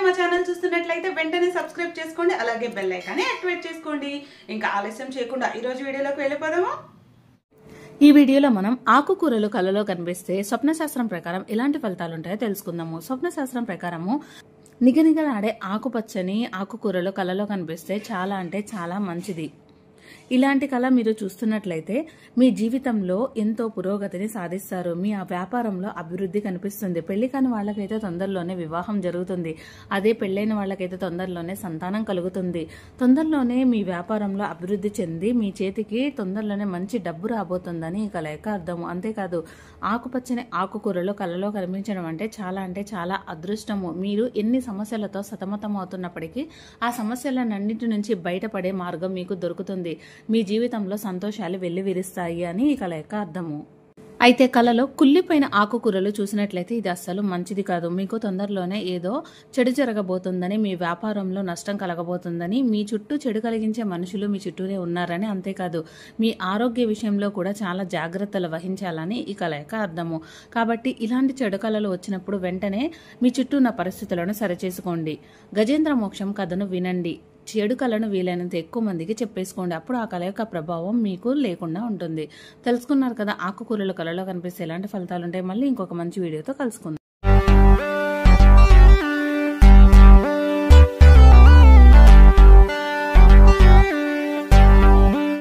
మా ఛానల్ చూస్తున్నట్లయితే వెంటనే సబ్స్క్రైబ్ చేసుకోండి, అలాగే బెల్ ఐకాన్ యాక్టివేట్ చేసుకోండి. ఇంకా ఆలస్యం చేయకుండా ఈ రోజు వీడియోలోకి వెళ్ళిపోదాము. ఈ వీడియోలో మనం ఆకుకూరలు కలలో కనిపిస్తే స్వప్నశాస్త్రం ప్రకారం ఎలాంటి ఫలితాలు ఉంటాయో తెలుసుకుందాము. స్వప్నశాస్త్రం ప్రకారము నిగనిగలాడే ఆకుపచ్చని ఆకుకూరలు కలలో కనిపిస్తే చాలా అంటే చాలా మంచిది. ఇలాంటి కళ మీరు చూస్తున్నట్లయితే మీ జీవితంలో ఎంతో పురోగతిని సాధిస్తారు. మీ ఆ వ్యాపారంలో అభివృద్ధి కనిపిస్తుంది. పెళ్లి కాని వాళ్ళకైతే తొందరలోనే వివాహం జరుగుతుంది. అదే పెళ్లైన వాళ్ళకైతే తొందరలోనే సంతానం కలుగుతుంది. తొందరలోనే మీ వ్యాపారంలో అభివృద్ధి చెంది మీ చేతికి తొందరలోనే మంచి డబ్బు రాబోతుందని ఈ కళ యొక్క అర్థము. అంతేకాదు ఆకుపచ్చని ఆకుకూరలు కళలో కనిపించడం అంటే చాలా అదృష్టము. మీరు ఎన్ని సమస్యలతో సతమతం అవుతున్నప్పటికీ ఆ సమస్యలన్నింటి నుంచి బయటపడే మార్గం మీకు దొరుకుతుంది. మీ జీవితంలో సంతోషాలు వెల్లివిరుస్తాయి అని ఈ కళ యొక్క అర్థము. అయితే కళలో కుళ్ళిపోయిన ఆకుకూరలు చూసినట్లయితే ఇది అస్సలు మంచిది కాదు. మీకు తొందరలోనే ఏదో చెడు జరగబోతుందని, మీ వ్యాపారంలో నష్టం కలగబోతుందని, మీ చుట్టూ చెడు కలిగించే మనుషులు మీ చుట్టూనే ఉన్నారని, అంతేకాదు మీ ఆరోగ్య విషయంలో కూడా చాలా జాగ్రత్తలు వహించాలని ఈ కళ యొక్క అర్థము. కాబట్టి ఇలాంటి చెడు కళలు వచ్చినప్పుడు వెంటనే మీ చుట్టూ ఉన్న పరిస్థితులను సరిచేసుకోండి. గజేంద్ర మోక్షం కథను వినండి. చెడు కళను వీలైనంత ఎక్కువ మందికి చెప్పేసుకోండి. అప్పుడు ఆ కళ యొక్క ప్రభావం మీకు లేకుండా ఉంటుంది. తెలుసుకున్నారు కదా ఆకుకూరలు కళలో కనిపిస్తే ఎలాంటి ఫలితాలు ఉంటాయి. మళ్ళీ ఇంకొక మంచి వీడియోతో కలుసుకుందాం.